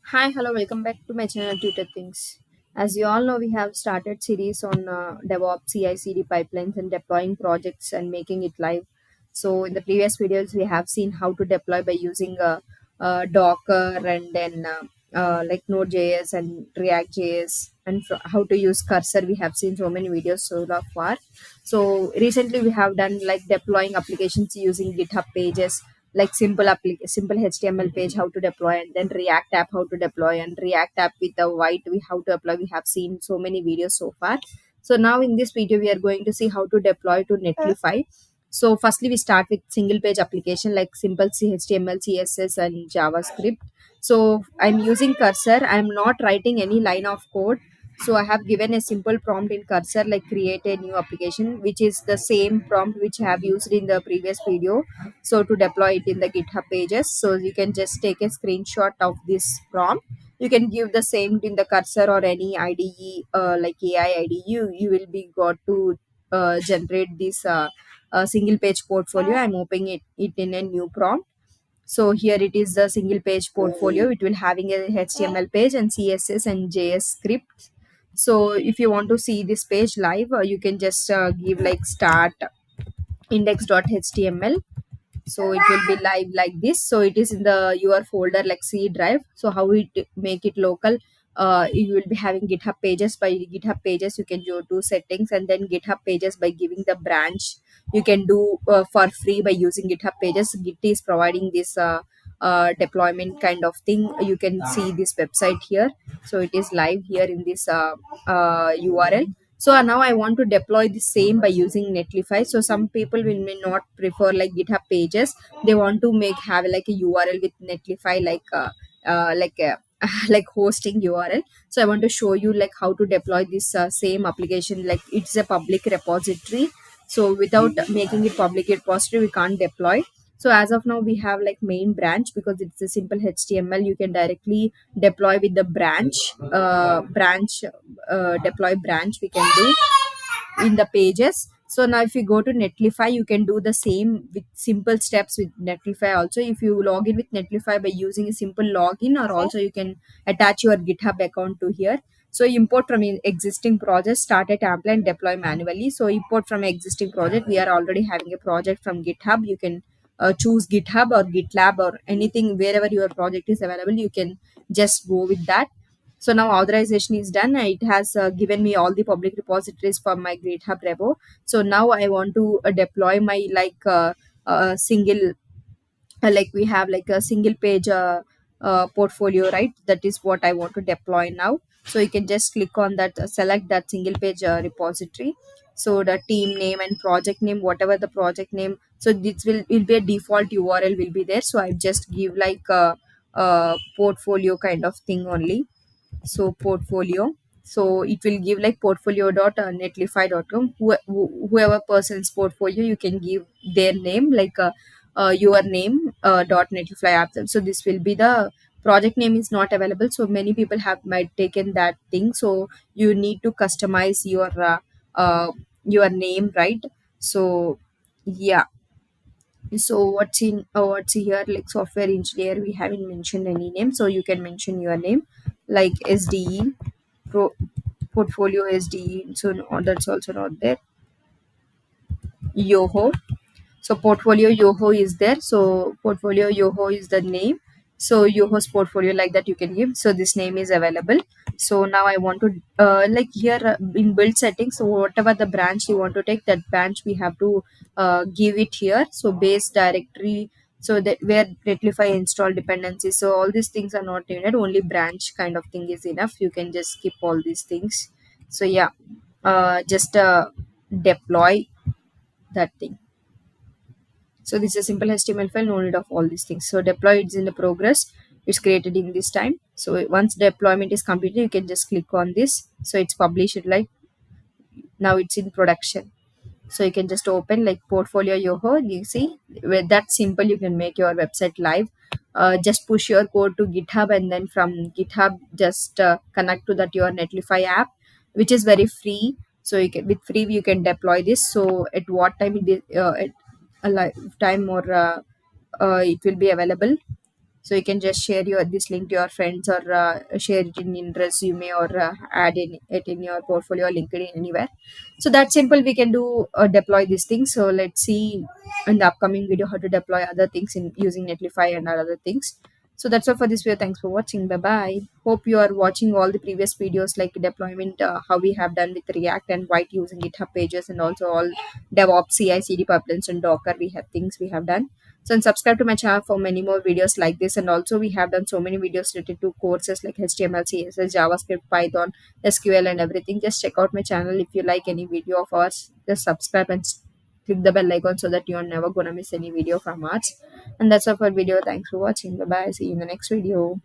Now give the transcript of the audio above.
Hi, hello, welcome back to my channel Twitter Things. As you all know, we have started series on DevOps, CI/CD pipelines, and deploying projects and making it live. So in the previous videos, we have seen how to deploy by using Docker and then like Node.js and React.js, and how to use Cursor. We have seen so many videos so far. So recently, we have done like deploying applications using GitHub Pages, like simple HTML page how to deploy, and then React app how to deploy, and React app with the white we how to apply. We have seen so many videos so far. So now in this video we are going to see how to deploy to Netlify. So firstly we start with single page application like simple HTML, CSS, and JavaScript. So I'm using Cursor. I'm not writing any line of code. So I have given a simple prompt in Cursor like create a new application, which is the same prompt which I have used in the previous video. So to deploy it in the GitHub Pages, so you can just take a screenshot of this prompt. You can give the same in the Cursor or any IDE, like AI IDE. You will be got to generate this single page portfolio. I'm opening it in a new prompt. So here it is the single page portfolio. It will having a HTML page and CSS and JS script. So if you want to see this page live, you can just give like start index.html. So it will be live like this. So it is in the your folder like C drive. So how it make it local, you will be having GitHub Pages. By GitHub Pages you can go to settings, and then GitHub Pages by giving the branch you can do for free by using GitHub Pages. Git is providing this deployment kind of thing. You can see this website here. So it is live here in this URL. So now I want to deploy the same by using Netlify. So some people will may not prefer like GitHub Pages. They want to make have like a URL with Netlify, like a like hosting URL. So I want to show you like how to deploy this same application. Like it's a public repository. So without making it public repository, we can't deploy. So as of now, we have like main branch because it's a simple HTML. You can directly deploy with the branch deploy branch we can do in the pages. So now if you go to Netlify, you can do the same with simple steps with Netlify also. If you log in with Netlify by using a simple login, or also you can attach your GitHub account to here. So import from existing project, start a template and deploy manually. So import from existing project. We are already having a project from GitHub. You can choose GitHub or GitLab or anything wherever your project is available. You can just go with that. So now authorization is done. It has given me all the public repositories for my GitHub repo. So now I want to deploy my single like we have like a single page portfolio, right? That is what I want to deploy now. So you can just click on that, select that single page repository. So the team name and project name, whatever the project name, so this will be a default URL will be there. So I just give like a portfolio kind of thing only. So portfolio, so it will give like portfolio.netlify.com. Whoever person's portfolio, you can give their name like your name dot netlify app. So this will be the project name is not available, so many people have might taken that thing. So you need to customize your name, right? So yeah. So what's here like software engineer, we haven't mentioned any name, so you can mention your name like SDE pro portfolio SDE. So no, that's also not there. Yoho, so portfolio Yoho is there. So portfolio Yoho is the name. So Yoho's portfolio like that you can give. So this name is available. So now I want to like here in build settings. So whatever the branch you want to take, that branch we have to give it here. So base directory. So that where Netlify install dependencies. So all these things are not needed. Only branch kind of thing is enough. You can just skip all these things. So yeah, just deploy that thing. So this is a simple HTML file, no need of all these things. So deploy is in the progress. It's created in this time. So once deployment is completed, you can just click on this. So it's published like now it's in production. So you can just open like portfolio Yoho. You see, with that simple, you can make your website live. Just push your code to GitHub, and then from GitHub, just connect to that your Netlify app, which is very free. So you can with free you can deploy this. So at what time it is, at a time or it will be available. So you can just share this link to your friends, or share it in resume, or add it in your portfolio, LinkedIn, anywhere. So that's simple. We can do deploy these things. So let's see in the upcoming video how to deploy other things in using Netlify and other things. So that's all for this video. Thanks for watching. Bye bye. Hope you are watching all the previous videos like deployment, how we have done with React and White using GitHub Pages, and also all DevOps, CI/CD pipelines, and Docker. We have things we have done. So and subscribe to my channel for many more videos like this. And also we have done so many videos related to courses like HTML, CSS, JavaScript, Python, SQL, and everything. Just check out my channel. If you like any video of ours, just subscribe and click the bell icon so that you're never gonna miss any video from us. And that's all for video. Thanks for watching. Bye bye. See you in the next video.